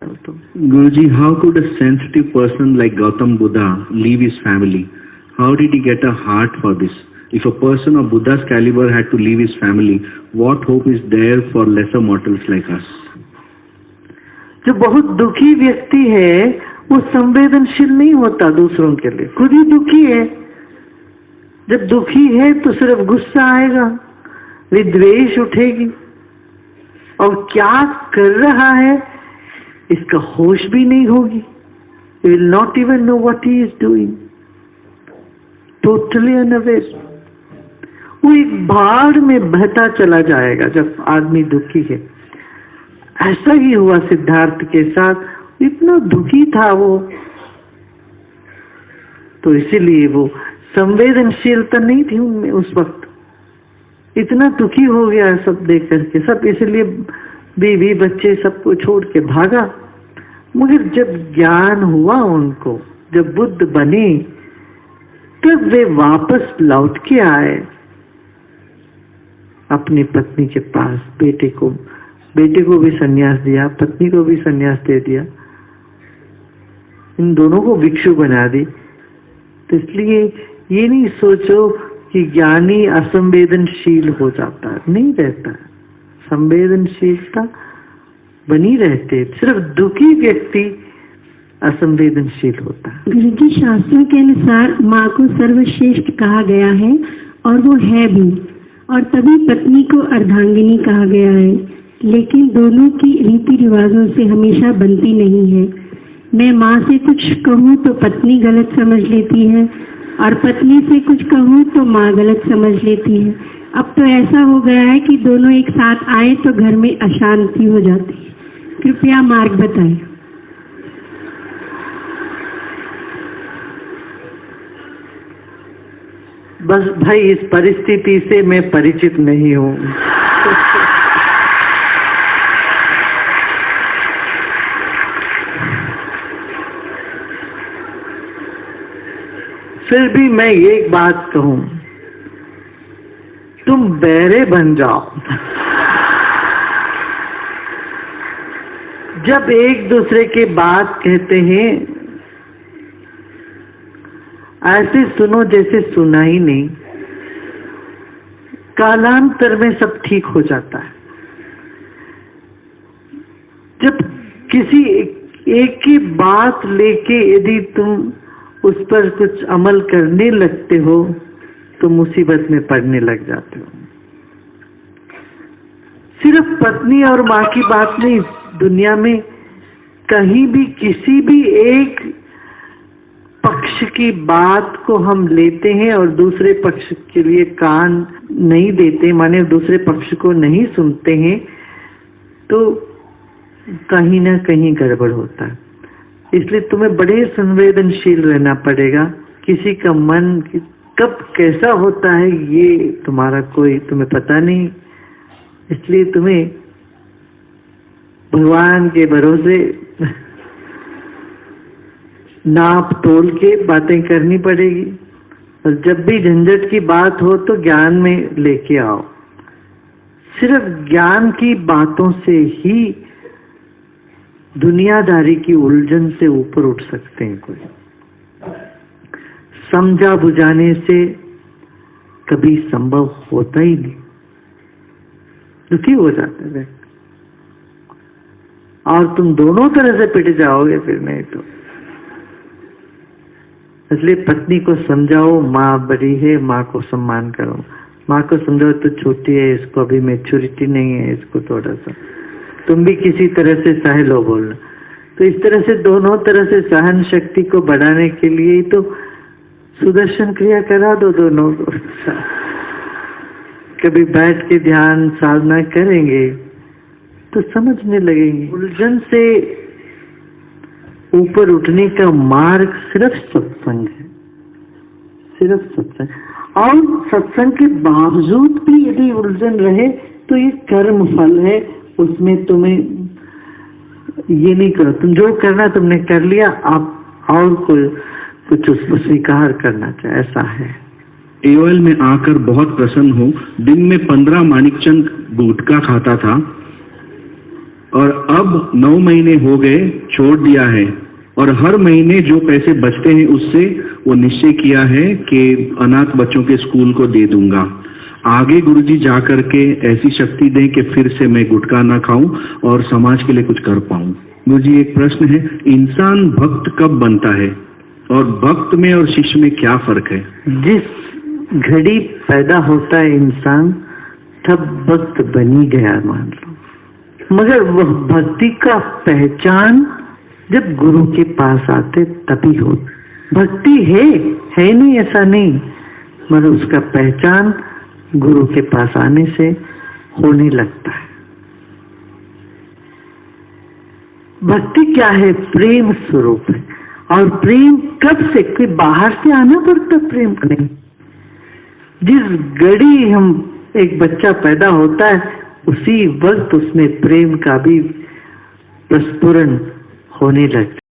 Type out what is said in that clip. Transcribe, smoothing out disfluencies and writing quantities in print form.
हो तो। Guruji, how could a sensitive person like Gautam Buddha leave his family? How did he get a heart for this? If a person of Buddha's caliber had to leave his family, what hope is there for lesser mortals like us? जो बहुत दुखी व्यक्ति है वो संवेदनशील नहीं होता दूसरों के लिए, खुद ही दुखी है। जब दुखी है तो सिर्फ गुस्सा आएगा, विद्वेष उठेगी, और क्या कर रहा है इसका होश भी नहीं होगी। He will not even know what he is doing. Totally unaware. वो एक भाड़ में बहता चला जाएगा जब आदमी दुखी है। ऐसा ही हुआ सिद्धार्थ के साथ, इतना दुखी था वो, तो इसीलिए वो संवेदनशीलता नहीं थी उनमें उस वक्त। इतना दुखी हो गया सब देख करके, सब इसलिए बीवी बच्चे सबको छोड़ के भागा। मगर जब ज्ञान हुआ उनको, जब बुद्ध बने, तब वे वापस लौट के आए अपनी पत्नी के पास। बेटे को भी संन्यास दिया, पत्नी को भी संन्यास दे दिया, इन दोनों को भिक्षु बना दी। तो इसलिए ये नहीं सोचो कि ज्ञानी असंवेदनशील हो जाता है, नहीं रहता है। संवेदनशीलता बनी रहते, सिर्फ दुखी व्यक्ति असंवेदनशील होता है। गुरुजी, शास्त्रों के अनुसार माँ को सर्वश्रेष्ठ कहा गया है और वो है भी, और तभी पत्नी को अर्धांगिनी कहा गया है, लेकिन दोनों की रीति रिवाजों से हमेशा बनती नहीं है। मैं माँ से कुछ कहूँ तो पत्नी गलत समझ लेती है, और पत्नी से कुछ कहूँ तो माँ गलत समझ लेती है। अब तो ऐसा हो गया है कि दोनों एक साथ आए तो घर में अशांति हो जाती है। कृपया मार्ग बताएं। बस भाई, इस परिस्थिति से मैं परिचित नहीं हूँ। फिर भी मैं एक बात कहूं, तुम बहरे बन जाओ। जब एक दूसरे की बात कहते हैं, ऐसे सुनो जैसे सुना ही नहीं। कालांतर में सब ठीक हो जाता है। जब किसी एक की बात लेके यदि तुम उस पर कुछ अमल करने लगते हो तो मुसीबत में पड़ने लग जाते हो। सिर्फ पत्नी और माँ की बात नहीं, दुनिया में कहीं भी किसी भी एक पक्ष की बात को हम लेते हैं और दूसरे पक्ष के लिए कान नहीं देते, माने दूसरे पक्ष को नहीं सुनते हैं, तो कहीं ना कहीं गड़बड़ होता है। इसलिए तुम्हें बड़े संवेदनशील रहना पड़ेगा। किसी का मन कब कैसा होता है ये तुम्हें पता नहीं। इसलिए तुम्हें भगवान के भरोसे नाप तोल के बातें करनी पड़ेगी, और जब भी झंझट की बात हो तो ज्ञान में लेके आओ। सिर्फ ज्ञान की बातों से ही दुनियादारी की उलझन से ऊपर उठ सकते हैं। कोई समझा बुझाने से कभी संभव होता ही नहीं, दुखी हो जाते हैं और तुम दोनों तरह से पिट जाओगे फिर, नहीं तो। इसलिए पत्नी को समझाओ, माँ बड़ी है, माँ को सम्मान करो। माँ को समझाओ तो छोटी है, इसको अभी मैच्योरिटी नहीं है, इसको थोड़ा सा तुम भी किसी तरह से सह लो बोलना। तो इस तरह से दोनों तरह से सहन शक्ति को बढ़ाने के लिए ही तो सुदर्शन क्रिया करा दो दोनों को। कभी बैठ के ध्यान साधना करेंगे तो समझने लगेंगे। उलझन से ऊपर उठने का मार्ग सिर्फ सत्संग है, सिर्फ सत्संग। और सत्संग के बावजूद भी यदि उलझन रहे तो ये कर्म फल है, उसमें तुम्हें ये नहीं करो। तुम जो करना तुमने कर लिया, आप और कुछ उसको स्वीकार करना चाहिए, ऐसा है। एओएल में आकर बहुत प्रसन्न हूँ। दिन में 15 मानिकचंद गुटखा खाता था। और अब 9 महीने हो गए छोड़ दिया है, और हर महीने जो पैसे बचते हैं उससे वो निश्चय किया है कि अनाथ बच्चों के स्कूल को दे दूंगा। आगे गुरुजी जा करके ऐसी शक्ति दें कि फिर से मैं गुटखा ना खाऊं और समाज के लिए कुछ कर पाऊं। गुरुजी एक प्रश्न है, इंसान भक्त कब बनता है और भक्त में और शिष्य में क्या फर्क है? जिस घड़ी पैदा होता है इंसान तब भक्त बनी गया मान लो, मगर वह भक्ति का पहचान जब गुरु के पास आते तभी हो। भक्ति है नहीं ऐसा नहीं, मगर उसका पहचान गुरु के पास आने से होने लगता है। भक्ति क्या है? प्रेम स्वरूप है। और प्रेम कब से? कोई बाहर से आना पड़ता प्रेम नहीं। जिस घड़ी हम एक बच्चा पैदा होता है उसी वक्त उसमें प्रेम का भी प्रस्फुरण होने लगता है।